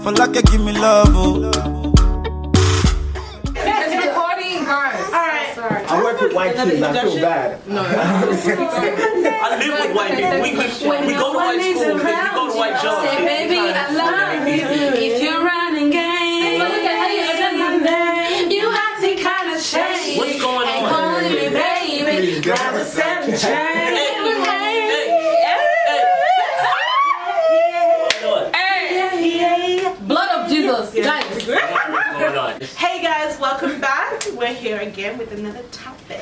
For like give me love, oh. It's recording, guys. Alright. Sorry. I work with white kids, I feel bad. No. I live with white people. We go to white school. We go to white jobs. Say, baby, I love you. If you're running game, you acting kind of shady. What's going on? Calling me baby, grab a seven Blood of Jesus, guys. Hey guys, welcome back. We're here again with another topic.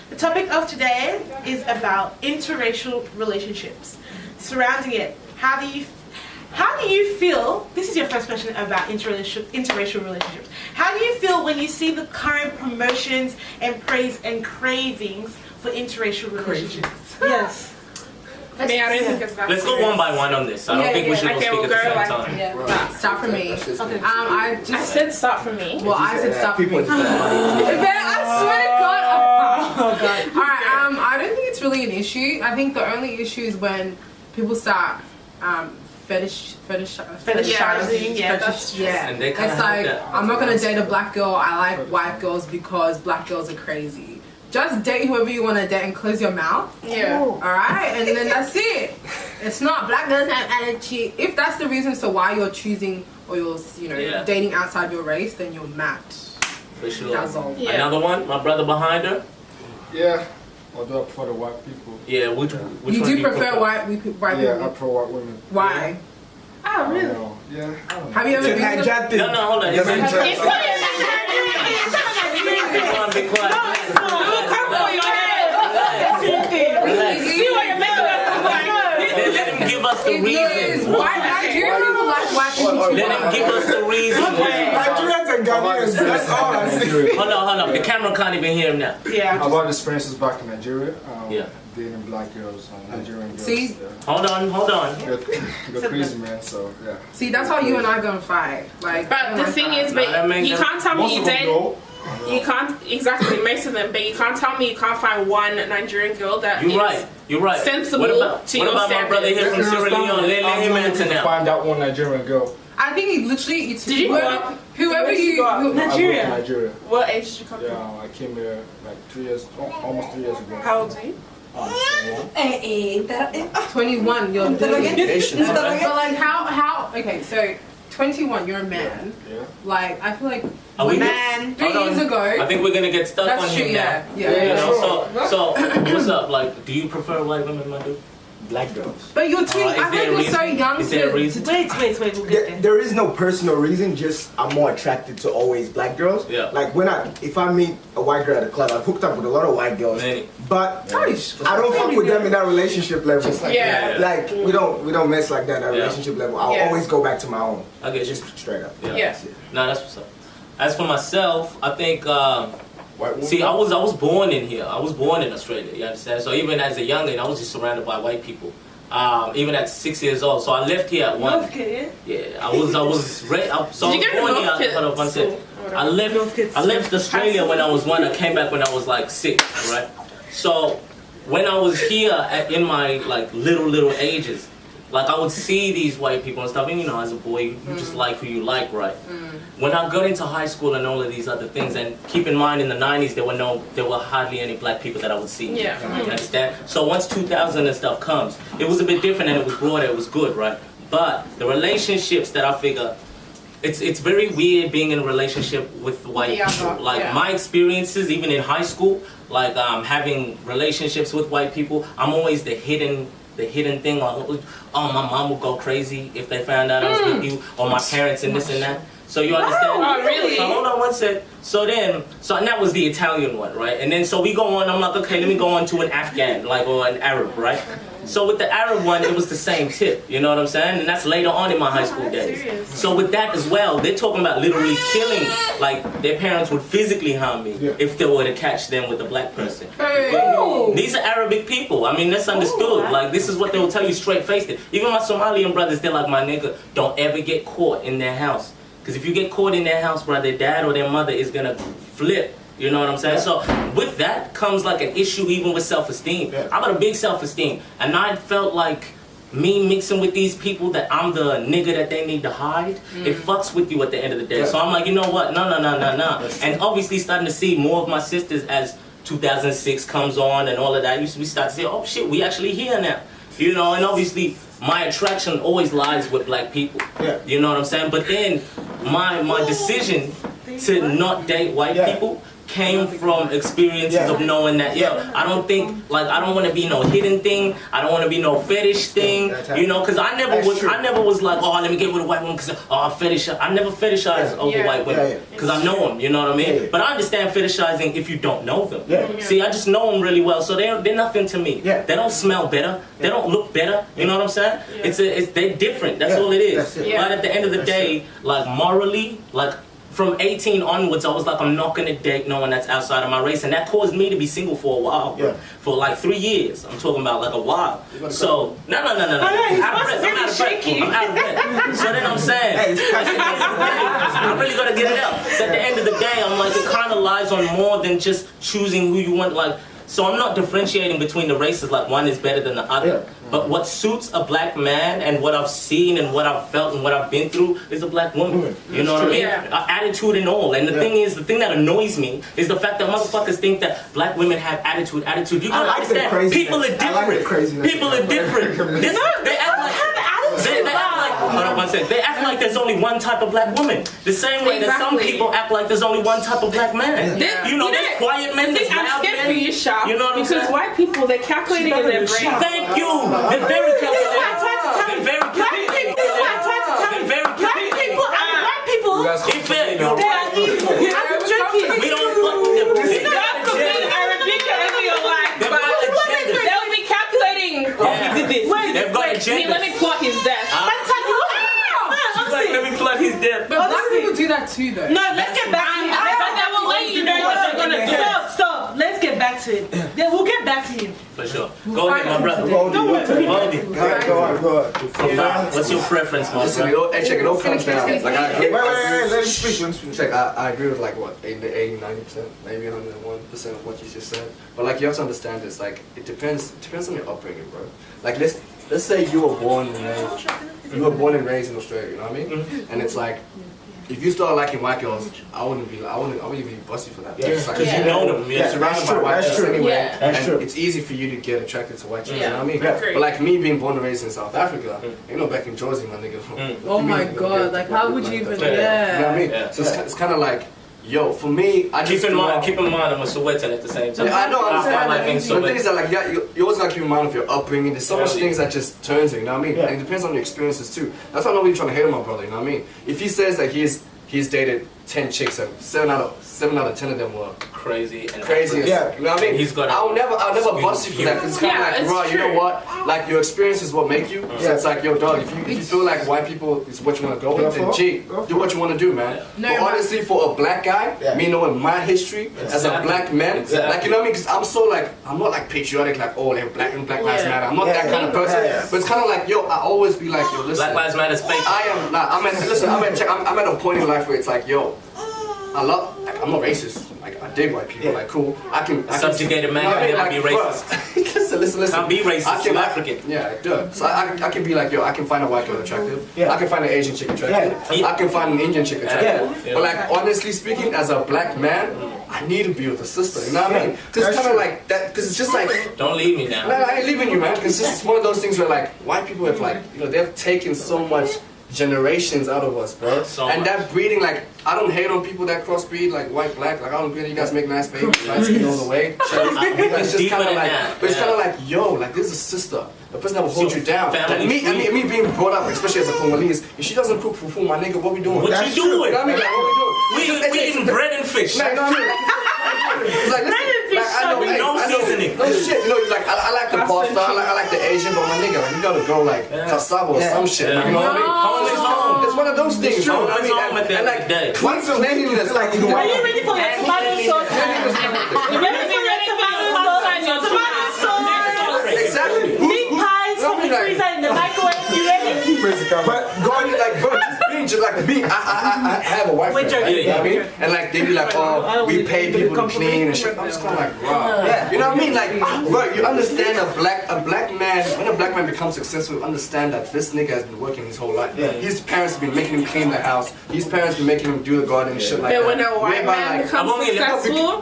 The topic of today is about interracial relationships. Surrounding it, how do you feel? This is your first question about interracial relationships. How do you feel when you see the current promotions and praise and cravings for interracial relationships? Yes. Me, I don't think it's that. Let's go one by one on this. I don't think we should all Okay, speak we'll at the go same like- time. Yeah. Start for me. Okay. I said start for me. Well, I said start for me. People I swear to God. Oh God. Alright, I don't think it's really an issue. I think the only issue is when people start fetishizing. Yeah, that's true. Yeah. And they kinda It's have like, that. I'm not gonna date a black girl. I like white girls because black girls are crazy. Just date whoever you want to date and close your mouth. Yeah. Alright, and then that's it. It's not black girls have attitude. If that's the reason so why you're choosing or you're dating outside your race, then you're mad. For sure. That's all. Yeah. Another one, my brother behind her. Yeah, although I prefer the white people. Yeah, which You one do prefer white Yeah, I people? prefer white women. Why? Oh, I really? don't know. Yeah. Have you ever been to the... No, hold on. It's be quiet. Let him give us the reason. Do you remember white people? Let him give us the reason. Nigerians and Ghanaians, that's all I see. Hold on. The camera can't even hear him now. Yeah. How about experiences back in Nigeria? Yeah. Dating black girls, Nigerian girls. See? Yeah. Hold on. They're crazy, man. So yeah. See, that's how you and I gonna fight. Like, But the thing is, Nah, that makes you sense. can't tell Most me you of them date. though. You can't exactly most of them, but you can't tell me you can't find one Nigerian girl that You're is right. You're right. sensible What about to your my brother standards. here from Sierra Leone? Let him answer now. Find out one Nigerian girl. I think it literally. It's Did you whoever Where you got? you. Nigeria. I went to Nigeria. What age did you come from? Yeah, I came here like almost 3 years ago. How old are you? 21. You're Asian. but like how? Okay, so 21. You're a man. Yeah. Like I feel like Are we Man. 3 Hold years on. ago. I think we're gonna get stuck That's on true. him now. Yeah. You know, so what's up? Like, do you prefer white women, my dude? Black girls. But you're too. Is I there think a you're so reason? young Is there a to. reason? Wait, we'll get there. There is no personal reason, just I'm more attracted to always black girls. Yeah. Like if I meet a white girl at a club, I've hooked up with a lot of white girls. Many. But I don't fuck with them in that relationship level. Yeah. Like we don't mess like that at Yeah. relationship level. I'll Yeah. always go back to my own. I get you. Just straight up. Yeah. No, that's what's up. As for myself, I think. White woman. See, I was born in here. I was born in Australia. You understand? So even as a youngin, I was just surrounded by white people. Even at 6 years old. So I left here at one. North Kid, Yeah, I was Did you born go to here. Hold on, one second. School? I left Australia when I was 1. I came back when I was like 6, right? So when I was here in my like little ages, like I would see these white people and stuff, and you know, as a boy, you just like who you like, right? When I got into high school and all of these other things, and keep in mind in the 90s there were hardly any black people that I would see. Yeah. You understand? So once 2000 and stuff comes, it was a bit different and it was broader, it was good, right? But the relationships that I figure, it's very weird being in a relationship with white people. Like my experiences, even in high school, like having relationships with white people, I'm always the hidden thing. Like, oh, my mom would go crazy if they found out I was with you, or my parents and this and that. So you understand? Oh, really? So hold on one sec. So that was the Italian one, right? And then so we go on. I'm like, okay, let me go on to an Afghan, like, or an Arab, right? So with the Arab one, it was the same tip. You know what I'm saying? And that's later on in my high school days. serious. So with that as well, they're talking about literally killing. Like their parents would physically harm me if they were to catch them with a black person. These are Arabic people. I mean, that's understood. Like this is what they will tell you straight faced. Even my Somalian brothers, they're like, my nigga, don't ever get caught in their house. Because if you get caught in their house, bro, their dad or their mother is gonna flip. You know what I'm saying? So with that comes like an issue even with self-esteem. I got a big self-esteem, and I felt like me mixing with these people that I'm the nigga that they need to hide, it fucks with you at the end of the day. So I'm like, you know what? No. And obviously starting to see more of my sisters as 2006 comes on and all of that. We start to say, oh shit, we actually here now. You know, and obviously my attraction always lies with black people. Yeah. You know what I'm saying? But then my decision to not date white people came from experiences of knowing that, I don't think, like, I don't want to be no hidden thing. I don't want to be no fetish thing, you know, because I never was like, oh, let me get with a white woman because, I never fetishize over white women because I know them, you know what I mean? But I understand fetishizing if you don't know them. See, I just know them really well, so they're nothing to me. They don't smell better. They don't look better, you know what I'm saying? They're different, that's all it is. But at the end of the day, like, morally, like, from 18 onwards, I was like, I'm not gonna date no one that's outside of my race, and that caused me to be single for a while, for like 3 years. I'm talking about like a while. So no. I'm out of breath. So then I'm saying, I really gotta get it out. So at the end of the day, I'm like, it kind of lies on more than just choosing who you want, like. So I'm not differentiating between the races, like one is better than the other. But what suits a black man and what I've seen and what I've felt and what I've been through is a black woman. You know what I mean? Attitude and all. And the thing is, the thing that annoys me is the fact that motherfuckers think that black women have attitude. You gotta understand, people are different. People are different. They act like, hold on one second. They act like there's only one type of black woman. The same way that some people act like there's only one type of black man. You know, there's quiet men, there's loud men. You know what I'm saying? Because white people, they're calculating in their brain. Thank you. They're very calculating. They're very calculating. White people. If you're right. We don't fuck with them. They'll be calculating. He did this. They've got agendas. Let me plot his death. Let me plug his death. But black people do that too, though. No, let's get back to it. But they will let you know what they're gonna do. Stop. Let's get back to it. Then we'll get back to him. For sure. Go ahead, my brother. Go on. What's your preference, my Listen, brother? check it all comes down. Like, I agree. Wait, let him speak. Check, I agree with like what, 80-90%, maybe 101% of what you just said. But like you have to understand this, like it depends on your upbringing, bro. Like let's say you were born and raised in Australia, you know what I mean? And it's like, if you start liking white girls, I wouldn't even be busty for that. Because you know them, you're surrounded by white girls anyway, Yeah. and it's easy for you to get attracted to white girls. You know what I mean? Agree. But like me being born and raised in South Africa, ain't no back in Jersey, my nigga. Oh my god, like how would you even, You know what I mean? Yeah. So it's kind of like, yo, for me, I just Keep in mind, I'm a Sowetan at the same time. I know, I understand. like being But the thing is Sowetan. that, like, you always gotta keep in mind of your upbringing. There's so much things that just turns you, you know what I mean? And it depends on your experiences too. That's why I'm not really trying to hate on my brother, you know what I mean? If he says that he's dated 10 chicks and 7 out of 10 of them were crazy. And crazy. You know what I mean? He's got. I'll never bust you for that, because it's kind of like, bro, you know what? Like, your experience is what make you. So it's like, yo, dog, if you feel like white people is what you want to go with, then do what you want to do, man. But honestly, for a black guy, me knowing my history as a black man, like, you know what I mean? Because I'm so like, I'm not like patriotic, like, oh, they're black and Black Lives Matter. I'm not that kind of person. But it's kind of like, yo, I always be like, yo, listen. Black Lives Matter is fake. I'm at a point in life where it's like, yo, I'm not racist. Like, I dig white people. Like, cool. I can Subjugated man cannot be racist. Listen. Can't be racist. You're African. Yeah, duh. So I can be like, yo, I can find a white girl attractive. I can find an Asian chick attractive. I can find an Indian chick attractive. But like, honestly speaking, as a black man, I need to be with a sister. You know what I mean? Because it's kind of like that. Because it's just like, don't leave me now. No, I ain't leaving you, man. Because it's just one of those things where like white people have like, you know, they've taken so much generations out of us, bro. And that breeding, like, I don't hate on people that crossbreed, like white, black. Like, I don't care. You guys make nice babies, light skin all the way. It's just kind of like, but it's kind of like, yo, like, this is a sister. The person that will hold you down. Like me being brought up, especially as a Congolese, if she doesn't cook fufu, my nigga, what we doing? What you doing? You know what I mean? Like, what we doing? We eating bread and fish. Like, you know what I mean? It's like, listen, like, I know, seasoning. No shit, you know, like, I like the pasta, I like the Asian, but my nigga, like, you gotta go like cassava or some shit. Like, you know what I mean? Home is home. It's one of those things, bro. Home is home at the end of the day. Once you're cleanliness, like, you Are you ready for your tomato sauce? You ready for your tomato sauce? exactly. Meat pies from the freezer in the microwave. You ready? But going like, bro, just being just like like me. I have a white We're friend, right? joking. You know what I mean? Yeah. And like they be like, oh, we pay people to clean and shit. I'm just kind of like, wow. Yeah. You know what I mean? Like, bro, you understand a black man, when a black man becomes successful, understand that this nigga has been working his whole life. Yeah. His parents have been making him clean the house. His parents have been making him do the garden and shit like But that. when a white Whereby, man like, becomes successful,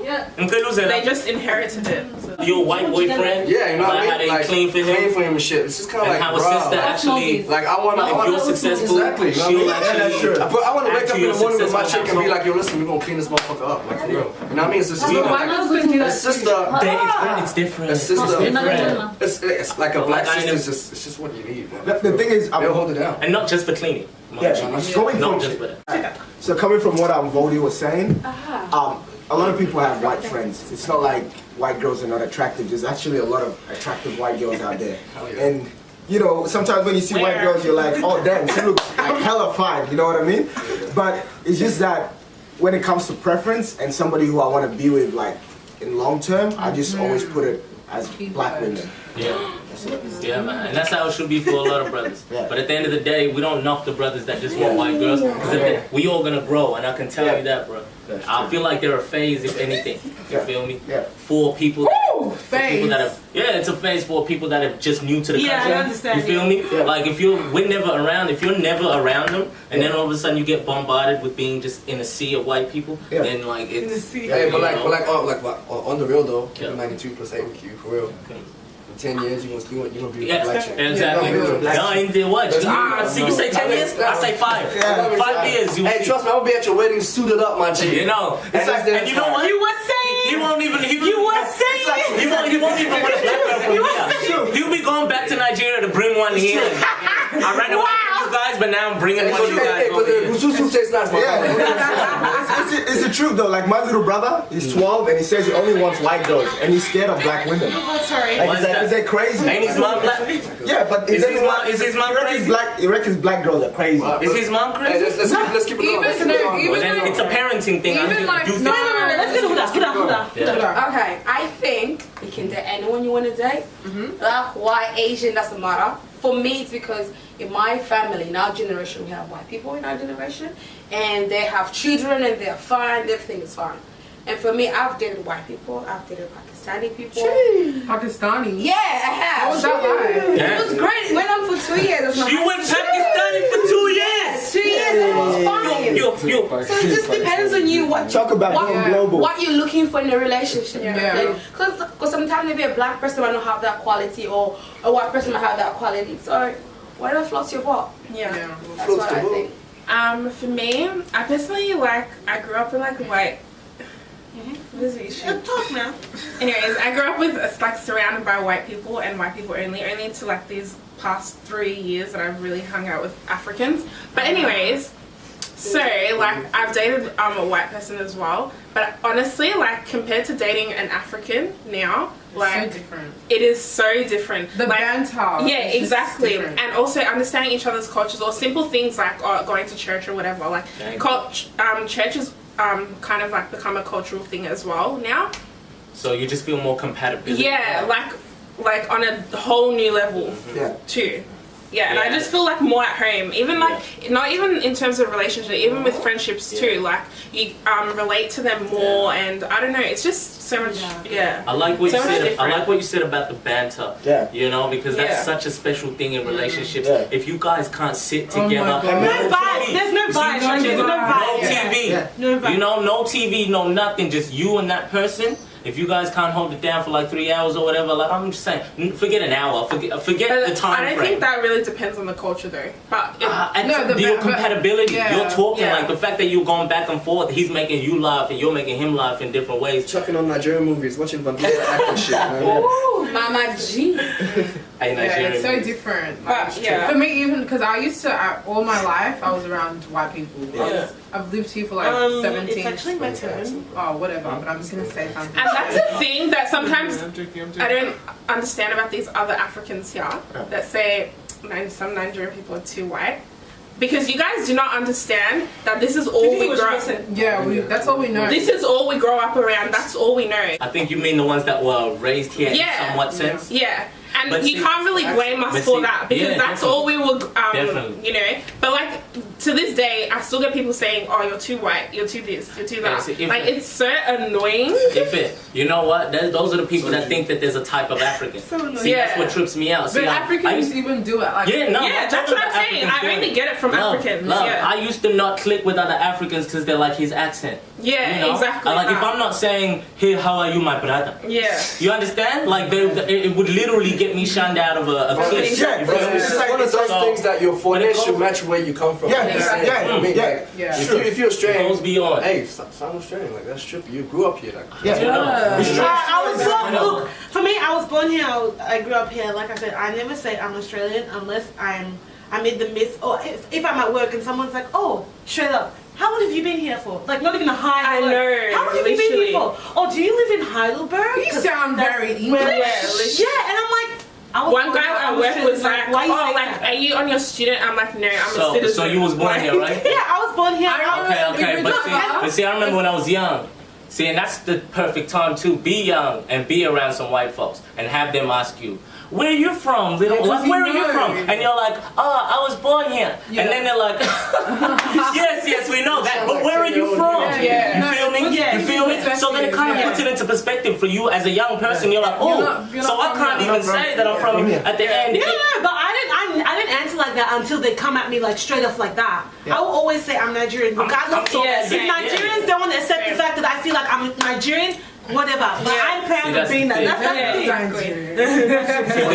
they just inherited it. Your white boyfriend, yeah, you know what I mean? how they Like, clean for him, and shit. It's just kind of and like, how a bro. sister actually, Like I want if you're successful, exactly. You know she'll what I mean? actually. But I want to wake up in the morning with my chick and be household. like, yo, listen, we're gonna clean this motherfucker up, like for real. You know what I mean? It's just But why not do a that? sister. It's different. A sister. different. It's like a black Like, sister. It's just what you need. Man. The thing is, They'll hold it down. And not just for cleaning. yeah, going Not from just for that. so coming from what Vody was saying, a lot of people have white friends. It's not like white girls are not attractive. There's actually a lot of attractive white girls out there, and you know, sometimes when you see white girls, you're like, oh damn, she looks like hella fine. You know what I mean? But it's just that when it comes to preference and somebody who I want to be with, like in long term, I just always put it as black women. Yeah. Yeah, man. And that's how it should be for a lot of brothers. Yeah. But at the end of the day, we don't knock the brothers that just want white girls. Because we all gonna grow, and I can tell you that, bro. I feel like they're a phase, if anything. You feel me? Yeah. For people. Phase. People that have, yeah, it's a phase for people that are just new to the Yeah, country. I understand, You feel me? Like if we're never around, if you're never around them, and then all of a sudden you get bombarded with being just in a sea of white people, then like it's. Hey, but you know. on the real though, Yeah. 92 plus ABQ for real. In 10 years, you're gonna be Yeah, a black chick. exactly. No, I did what? See, you say 10 years? I say 5. Yeah. 5 years. You Hey, trust me, I'm gonna be at your wedding suited up, my G. You know, It's like and you know what? You were saying. He won't even. He won't even want a black girl from here. He'll be going back to Nigeria to bring one here. I ran away from you guys, but now I'm bringing one of you guys But over the here. Bususu tastes nice, my brother. It's the truth though. Like my little brother, he's 12 and he says he only wants white girls and he's scared of black women. Sorry. Like, Why is that? is that crazy? Ain't his mom black? Yeah, but Is his mom he reckons crazy? he reckons black girls are crazy. Is his mom Hey, crazy? let's keep it going. Let's keep it going. Well, then it's a parenting thing. Even like, You no, think- Let's get Huda. Yeah. Okay, I think you can date anyone you want to date. Black, white, Asian, doesn't matter. For me, it's because in my family, in our generation, we have white people in our generation, and they have children and they're fine, everything is fine. And for me, I've dated white people, I've dated Pakistani people. Pakistani. Yeah, I have. What was that like? Yeah. It was great. It went on for 2 years. She went Pakistani for 2 years. 2 years and it was fine. Yo. So it just depends on you what Talk about going global. what you're looking for in a relationship. Yeah. Because sometimes maybe a black person might not have that quality, or a white person might have that quality. So whatever floats your boat. Yeah. That's what I think. For me, I personally I grew up in white. What is the issue? Talk now. Anyways, I grew up with surrounded by white people and white people only to these past 3 years that I've really hung out with Africans. But anyways, so I've dated a white person as well. But honestly, compared to dating an African now, so different. it is so different. The banter. Yeah, is just exactly. different. And also understanding each other's cultures, or simple things like going to church or whatever. Church is kind of become a cultural thing as well now. So you just feel more compatibility. Yeah, like on a whole new level Yeah. too. Yeah, and I Yeah. just feel more at home. Even not even in terms of relationship, even with friendships too. You relate to them more, and I don't know. It's just so much. Yeah. I like what So you much said. I different. like what you said about the banter. Yeah. You know, because that's Yeah. such a special thing in relationships. Yeah. If you guys can't sit Oh my together, God. No vibe. There's no You see vibe. each other, There's no no vibe. TV. Yeah. No vibe. You know, no TV, no nothing. Just you and that person. If you guys can't hold it down for 3 hours or whatever, I'm just saying, forget an hour. Forget But the time I don't frame. think that really depends on the culture though. But Your compatibility, yeah. you're talking Yeah. the fact that you're going back and forth. He's making you laugh and you're making him laugh in different ways. Chucking on Nigerian movies, watching vampire acting shit, man. Ooh, Mama G. Hey, Yeah, Nigerian it's so movies. different. But, yeah. For me, even because I used to all my life I was around white people. I've lived here for 17. It's actually my turn. Oh, whatever. But I'm just gonna say something. And that's the thing that sometimes I don't understand about these other Africans here that say some Nigerian people are too white. Because you guys do not understand that this is all we grow up. Yeah, that's all we know. This is all we grow up around. That's all we know. I think you mean the ones that were raised here Yeah. in somewhat sense. Yeah. And But you see, can't really blame us but for see, that because yeah, that's all we were, Definitely. you know. But to this day, I still get people saying, "Oh, you're too white, you're too this, you're too that." Yeah, see, like it's so annoying. You know what? Those are the people that think that there's a type of African. See, that's what trips me out. See, But Africans even do it. Like, yeah, that's what I'm saying. I only get it from Africans. Yeah. I used to not click with other Africans because they're like his accent. Yeah, you know? exactly. Like if I'm not saying, "Hey, how are you, my brother?" Yeah. You understand? Like it would literally get me shunned out of a clique. Yeah, You feel me? It's one of those things that your forehead should match where you come from. Yeah, Yeah. If you're Australian, It goes beyond. hey, sound Australian, like that's trippy. You grew up here, like. yeah. You know? I was born. Look, for me, I was born here. I grew up here. Like I said, I never say I'm Australian unless I'm in the midst, or if I'm at work and someone's like, "Oh, straight up, how long have you been here for?" Like not even a hi. I know. How long have you been here for? Oh, do you live in Heidelberg? You sound very English. Yeah, and I'm like. One guy at work was like, "Why you "Oh, saying like, that?" are you on your student?" I'm like, "No, I'm a citizen." So you was born here, right? Yeah, I was born here. Okay, but see, I remember when I was young. See, and that's the perfect time to be young and be around some white folks and have them ask you, "Where are you from, little? Yeah, like, where are you know. from?" And you're like, "Oh, I was born here." Yeah. And then they're like, yes, we know that, but where are you from? Yeah. You feel me? Yeah. You feel me? So then it kind of puts it into perspective for you as a young person. You're like, "Oh, you're so not I can't from even say that I'm from here." At the end, No, but I didn't answer like that until they come at me like straight off like that. I will always say I'm Nigerian, regardless. yeah, If yeah, Nigerians don't want to accept the fact that I feel like I'm Nigerian, whatever. But I'm proud of being that. That's the thing.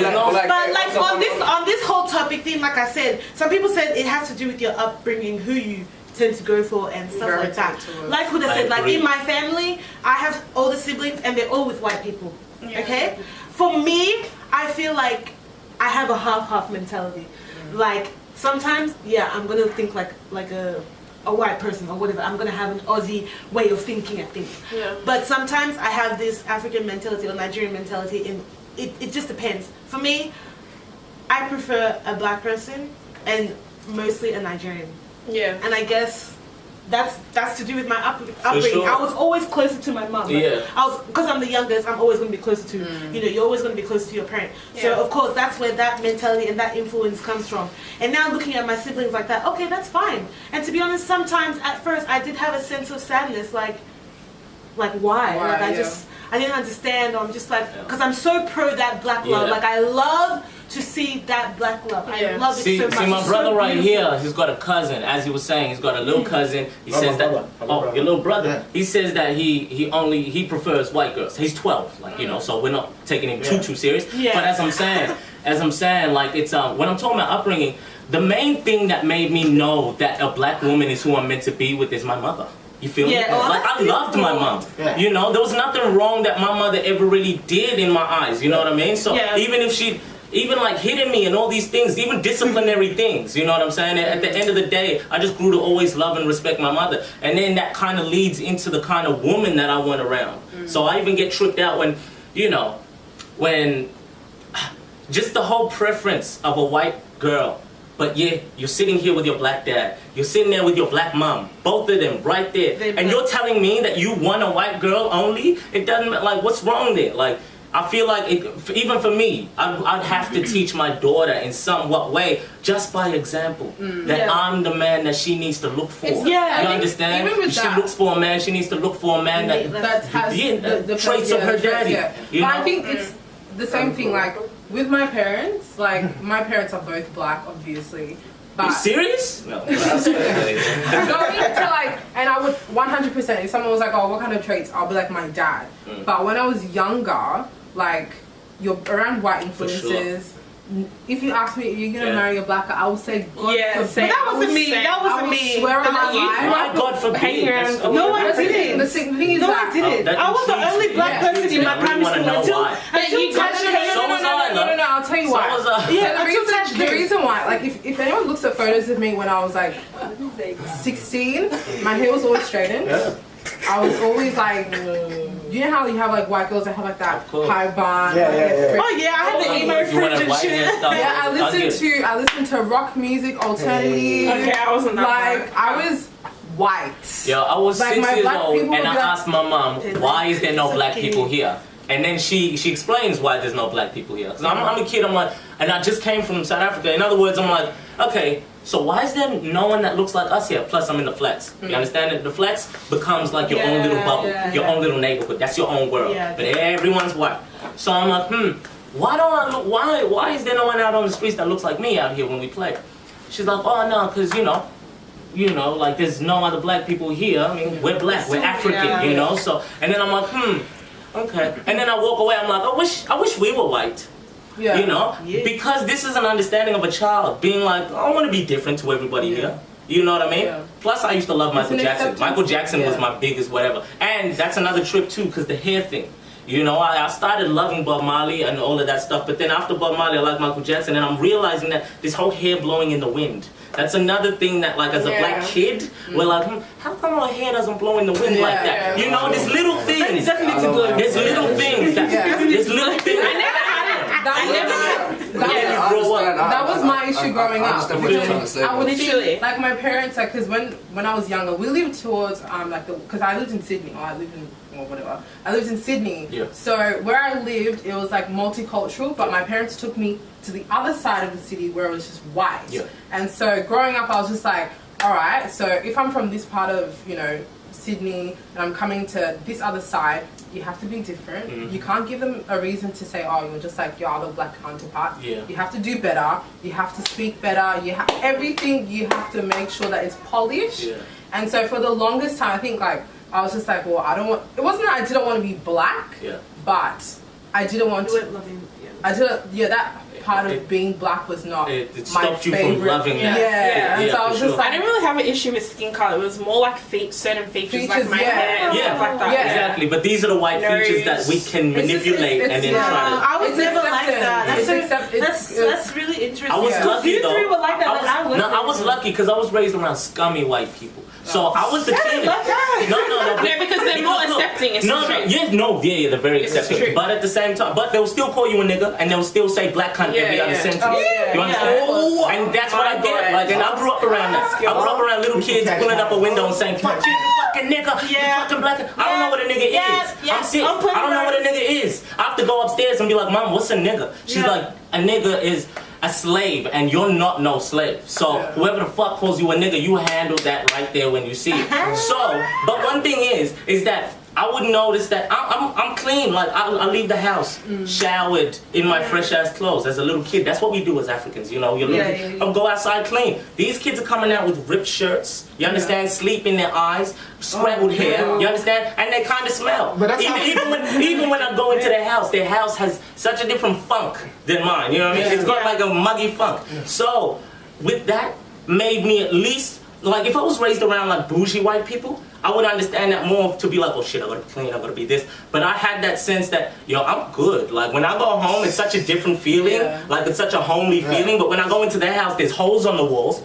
But like on this whole topic thing, like I said, some people said it has to do with your upbringing, who you tend to go for and stuff like that. Like Huda said, like in my family, I have older siblings and they're all with white people. Okay? For me, I feel like I have a half-half mentality. Like sometimes, yeah, I'm gonna think like a white person or whatever. I'm gonna have an Aussie way of thinking at things. Yeah. But sometimes I have this African mentality or Nigerian mentality, and it just depends. For me, I prefer a black person and mostly a Nigerian. Yeah. And I guess that's to do with my upbringing. sure. I was always closer to my mum. Yeah. Because I'm the youngest, I'm always going to be closer to, you're always going to be closer to your parent. So of course that's where that mentality and that influence comes from. And now looking at my siblings like that, okay, that's fine. And to be honest, sometimes at first I did have a sense of sadness, like why? Like I didn't understand. I'm just like, because I'm so pro that black love. Like I love to see that black love. I love it so much. See, my It's brother so right beautiful. here, he's got a cousin. As he was saying, he's got a little cousin. He says that. Your little brother. Yeah. He says that he prefers white girls. He's 12, like so we're not taking him too serious. Yeah. But as I'm saying, like it's when I'm talking about upbringing, the main thing that made me know that a black woman is who I'm meant to be with is my mother. You feel me? Like I loved my mom. Yeah. You know, there was nothing wrong that my mother ever really did in my eyes. You know what I mean? So even if she, like hitting me and all these things, even disciplinary things, you know what I'm saying? At the end of the day, I just grew to always love and respect my mother. And then that kind of leads into the kind of woman that I want around. So I even get tripped out when, when just the whole preference of a white girl. But yeah, you're sitting here with your black dad. You're sitting there with your black mom. Both of them right there. And you're telling me that you want a white girl only? It doesn't, like, what's wrong there? Like, I feel like, even for me, I'd have to teach my daughter in somewhat way, just by example, that I'm the man that she needs to look for. You understand? If she looks for a man, she needs to look for a man that has the traits of her daddy. You know? But I think it's the same thing, like, with my parents, like, my parents are both black, obviously. But Are you serious? No. going to like, and I would 100%, if someone was like, "Oh, what kind of traits?" I'll be like, my dad. But when I was younger, like, you're around white influences. If you ask me if you're gonna marry a black guy, I would say God forbid. But that wasn't me. That wasn't me. Swear on my life. Why God forbid? No, I didn't. The thing is No, that I didn't. I was the only black person in my primary school until No, I'll tell you why. Yeah, the reason why, like, if anyone looks at photos of me when I was like 16, my hair was always straightened. I was always like, you know how you have like white girls that have like that high bun? Oh yeah, I had the emo fringe and shit. Yeah, I listened to rock music, alternative. Okay, I wasn't that like I was white. Yeah, I was Like, 6 my years black old people and I would be like- asked my mom, why is there no black people here? And then she explains why there's no black people here. Because I'm a kid, I'm like, and I just came from South Africa. In other words, I'm like, okay, so why is there no one that looks like us here? Plus, I'm in the flats. You understand it? The flats becomes like your own little bubble, your own little neighborhood. That's your own world. But everyone's white. So I'm like, why don't I look? Why is there no one out on the streets that looks like me out here when we play? She's like, oh no, because you know, like there's no other black people here. I mean, we're black, we're African, you know. So, and then I'm like, okay. And then I walk away. I'm like, I wish we were white. You know, because this is an understanding of a child being like, I want to be different to everybody here. You know what I mean? Plus, I used to love Michael Jackson. Michael Jackson was my biggest whatever, and that's another trip too, because the hair thing. You know, I started loving Bob Marley and all of that stuff, but then after Bob Marley, I like Michael Jackson, and I'm realizing that this whole hair blowing in the wind. That's another thing that, like, as a black kid, we're like, how come our hair doesn't blow in the wind like that? You know, there's little things. There's little things. There's little things. That was my issue growing up. I would see, like my parents, like, because when I was younger, we lived towards because I lived in Sydney, or I lived in whatever. I lived in Sydney. So where I lived, it was like multicultural, but my parents took me to the other side of the city where it was just white. And so growing up, I was just like, all right, so if I'm from this part of, you know, Sydney, and I'm coming to this other side, you have to be different. You can't give them a reason to say, oh, you're just like your other black counterpart. You have to do better. You have to speak better. Everything you have to make sure that it's polished. And so for the longest time, I think like I was just like, well, I don't want. It wasn't that I didn't want to be black, but I didn't want to. That part of being black was not it my stopped you favorite. from loving that. And so I was just like, I didn't really have an issue with skin color. It was more like certain features like my hair and stuff like that. Exactly. But these are the white features that we can manipulate and then try to. I was never like that. That's really interesting. I was lucky though. Were like that, I was lucky because I was raised around scummy white people. So I was the kid. No, because they're more accepting. They're very accepting. But at the same time, but they'll still call you a nigga and they'll still say black cunt every other sentence. You understand? And that's what I get. Like, and I grew up around that. I grew up around little kids pulling up a window and saying, "Fuck you, you fucking nigga, you fucking black." I don't know what a nigga is. I'm sick. I don't know what a nigga is. I have to go upstairs and be like, "Mom, what's a nigga?" She's like, "A nigga is a slave, and you're not no slave. So whoever the fuck calls you a nigga, you handle that right there when you see it." So, but one thing is that I would notice that I'm clean. Like I leave the house showered in my fresh ass clothes as a little kid. That's what we do as Africans, you know. I'll go outside clean. These kids are coming out with ripped shirts. You understand? Sleep in their eyes, scrambled hair. You understand? And they kind of smell. But even when I go into their house has such a different funk than mine. You know what I mean? It's got like a muggy funk. So with that, made me at least like if I was raised around like bougie white people, I would understand that more to be like, oh shit, I gotta be clean, I gotta be this. But I had that sense that, yo, I'm good. Like when I go home, it's such a different feeling. Like it's such a homely feeling. But when I go into their house, there's holes on the walls,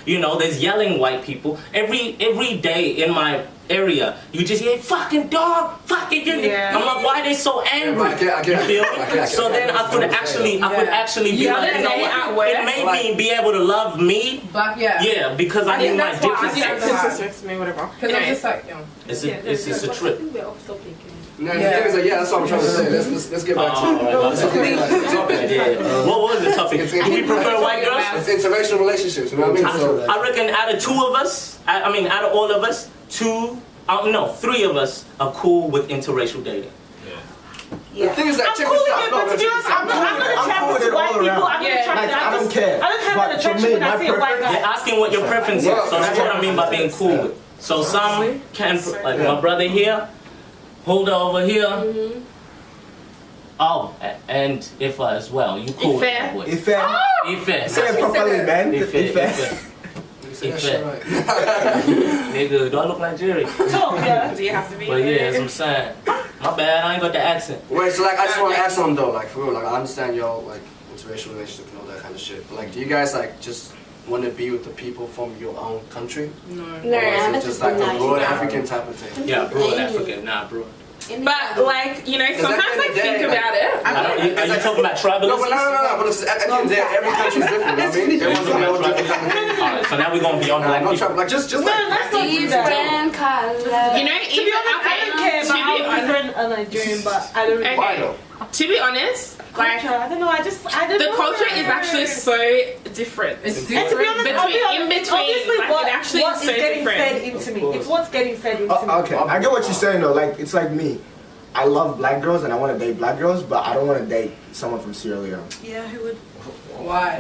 You know, there's yelling white people. Every day in my area, you just hear fucking dog, fucking I'm like, why are they so angry? I get you feel me? So then I could actually be like, you know what? It made me be able to love me. Yeah, because I knew my differences. Because I'm just like, it's a trip. No, the thing is like, that's what I'm trying to say. Let's get back to it. What was the topic? Do we prefer white girls? It's interracial relationships, you know what I mean? So, I reckon out of all of us, 3 of us are cool with interracial dating. The thing is that I'm cool with it, but to be honest, I'm not attracted to white people. I'm not attracted. I don't care. I don't have an attraction when I see a white guy. You're asking what your preference is, so that's what I mean by being cool with. So some can, like my brother here, Holder over here. Oh, and Ifa as well. You cool with that? Ife. Say it properly, man. Ife. Nigga, do I look Nigerian? Do you have to be? But yeah, as I'm saying, my bad, I ain't got the accent. Wait, so like I just want to ask something though, like for real, like I understand y'all like interracial relationships and all that kind of shit. But like, do you guys like just want to be with the people from your own country? No, or is it just like a broad African type of thing? Yeah, broad African, broad. But like, you know, sometimes I think about it. Are you talking about tribalism? No, but at the end of the day, every country is different. You know what I mean? So now we're gonna be on black no people. trouble. Like just No, like. let's not do that. You know, To be honest, I don't care, but I prefer a Nigerian, but I don't really Why Okay. though? To be honest, like culture. I don't know. I don't the know. culture is actually so different. It's And to be different. honest, Between- in it's between, obviously like, what, it actually what is is so getting different. fed into me. It's what's getting fed into me. Okay, I get what you're saying though. Like it's like me. I love black girls and I want to date black girls, but I don't want to date someone from Sierra Leone. Yeah, who would? Why?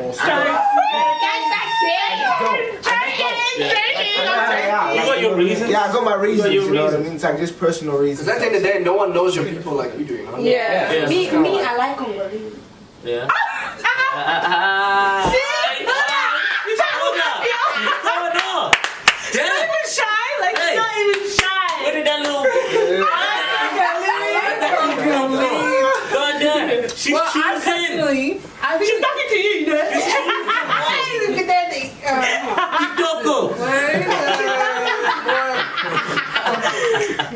You got your reasons? Yeah, I got my reasons. your You know what I reasons. mean? It's like just personal reasons. Because at the end of the day, no one knows your people like we do. You know? Yeah. Yeah. Me, I like Congolese. Yeah. Shy? Like Hey. she's not even shy. Where did that little God damn. She's Well, I choosing. personally, I think She's talking to you, you know. Doko.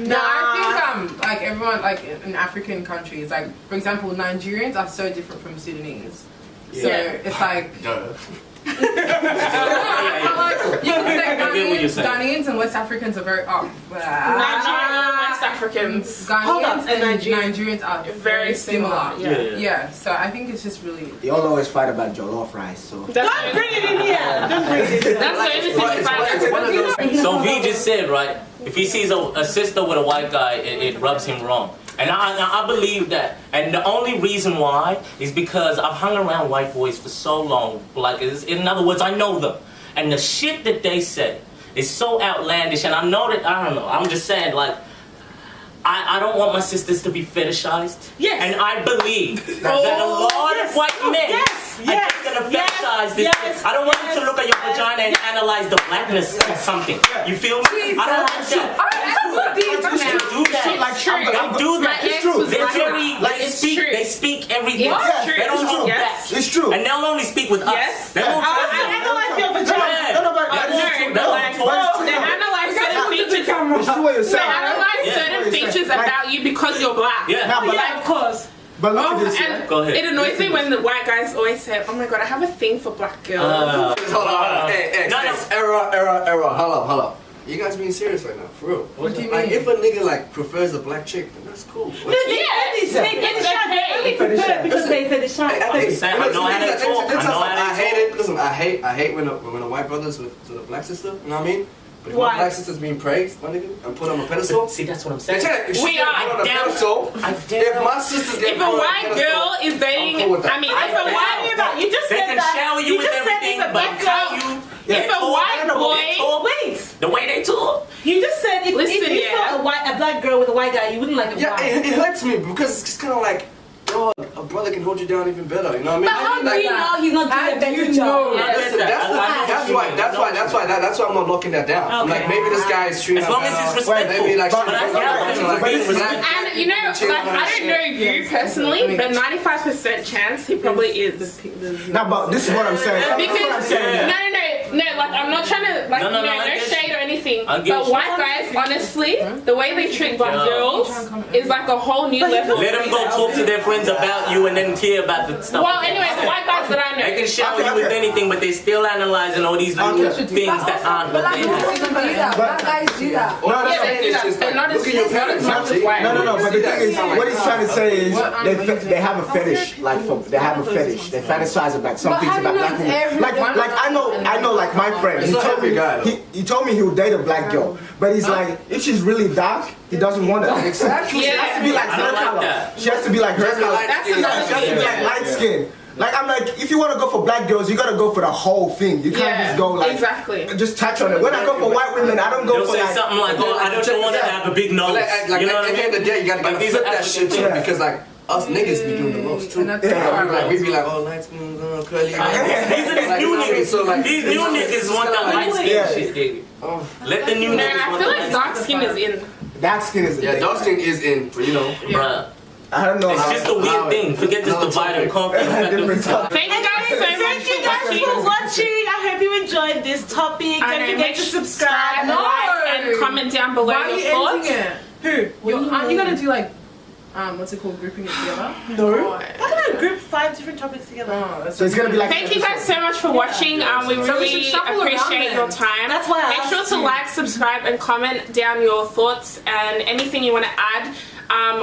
No, I think like everyone like in African countries, like for example, Nigerians are so different from Sudanese. So it's like like, you can say I get what you're saying. Ghanaians and West Africans are very Nigerian West Africans. Hold on, Ghanaians and and Nigerians. Nigerians are Very very similar. similar. Yeah. Yeah, so I think it's just really They all always fight about jollof rice. So That's Don't bring it in here. Don't bring it in here. That's the only thing we It's find. one of those. So V just said, right, if he sees a sister with a white guy, it rubs him wrong. And I believe that. And the only reason why is because I've hung around white boys for so long. Like, in other words, I know them. And the shit that they say is so outlandish. And I know that, I don't know, I'm just saying, like, I don't want my sisters to be fetishized. Yes. And I believe that a lot of white men Yes. are just going to fetishize this. Yes. I don't want them to look at your vagina and analyze the blackness of something. You feel me? I don't like that. Do that. like Don't do that. My ex was They're like very, that. like, It's speak. true. They speak everything. It's true. They don't hold Yes. back. it's true. And they'll only speak with us. Yes. They won't tell I you. analyze your vagina. Yeah. No, but No, but like, they analyze certain features. It's true what you're They saying. analyze Yeah. certain features about you because you're black. Yeah. Nah, but Yeah, of course. But look Oh, at this. and Go ahead. it annoys me when the white guys always say, "Oh my god, I have a thing for black girls." Hold on. Hey, No, no. error. Hello. You guys being serious right now, for real? What do you Like, mean? if a nigga like prefers a black chick, then that's cool. No, it's okay. Because they fetish I I'm saying, I know how to talk. I know how to I hate talk. it. Listen, I hate when a white brother's with a black sister. You know what I mean? But if Why? my black sister's being praised, my nigga, and put on a pedestal. See, that's what I'm Then saying. check it. If We she get are put on a down. pedestal, I'm if my sisters get If put a on white pedestal, girl is dating, I'm cool with that. I mean, if a white, You just They said can that. shower you with just said everything, if a but black how girl. you... if a white boy, Wait. The way they talk. You just said if Listen, you yeah. saw a black girl with a white guy, you wouldn't like a Yeah, black. it hurts me because it's just kind of like, yo, a brother can hold you down even better. You know what I mean? But how do Like, you know he's not doing a better job? I get Listen, that. that's why I'm not locking that down. I'm like, maybe this guy is treating As her long as better. it's respectful. Maybe like, But I get it. and you know, like I don't know you personally, but 95% chance he probably is. Nah, but this is what I'm saying. That's Because what I'm saying. no, like I'm not trying to like No, no, you know, no, I no get shade or anything. I But get you. white guys, honestly, the way they treat black Yeah. girls is like a whole new level. Let them go talk to their friends about you and then care about the stuff. Well, anyway, the white guys that I They know. can shower Okay, you with okay. anything, but they're still analyzing all these little Okay. things that aren't what Black they guys have. do that. Black guys do that. All I'm Yeah, they saying do is that. just They're like, not as look at your not as parents, much as G. white. No. But the thing is, what he's trying to say is they have a fetish, like they have a fetish. They fantasize about some But things how do about you know black it's women. everyone? Like I know, like my friend. It's He not told every me guy, though. he told me he would date a black girl, but he's like, if she's really dark, he doesn't want her. Exactly. She has to be like I her don't like color. that. She has to be like her color. That's She another has to thing. be like light skin. Like I'm like, if you want to go for black girls, you gotta go for the whole thing. You can't Yeah, just go like exactly. just touch on it. When I go for white women, I don't go They'll for say like. something like, oh, I don't want to have a big nose. Like, You know what I at the end of mean? the day, you gotta Like, these are flip that shit too, African- because like us niggas be doing the most too. And that's Yeah. We be like, oh, light skin, curly. These are these Like, new you know what I mean? niggas. So, like, These new niggas want that light skin Yeah. shit, nigga. Oh. Let the new No, niggas I want feel the like light dark skin is in. Dark skin is a Yeah, thing. dark skin is in, but you know. skin. Bruh. I don't know It's how. just a weird thing. Forget this divide and conquer. Different stuff. Thank you guys so much Thank you for guys watching. for watching. I hope you enjoyed this topic. I Don't know, forget make to sure subscribe. like, and comment down below Why are your you thoughts. ending it? Who? Aren't you gonna do like what's it called, grouping it together. No. How can I group 5 different topics together? Oh, that's So it's gonna be like. Thank you guys so much for watching. We So we really should shuffle appreciate around your then. time. That's why I Make sure asked to you. like, subscribe, and comment down your thoughts and anything you want to add.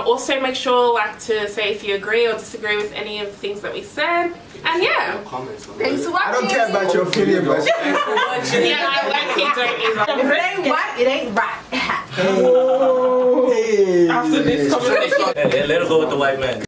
Also, make sure to say if you agree or disagree with any of the things that we said. And yeah, Comments on Thanks it. for watching. I don't care about your opinion, but. yeah, I like you don't either. If it ain't white, it ain't right. Hey. After this conversation. Let her go with the white man.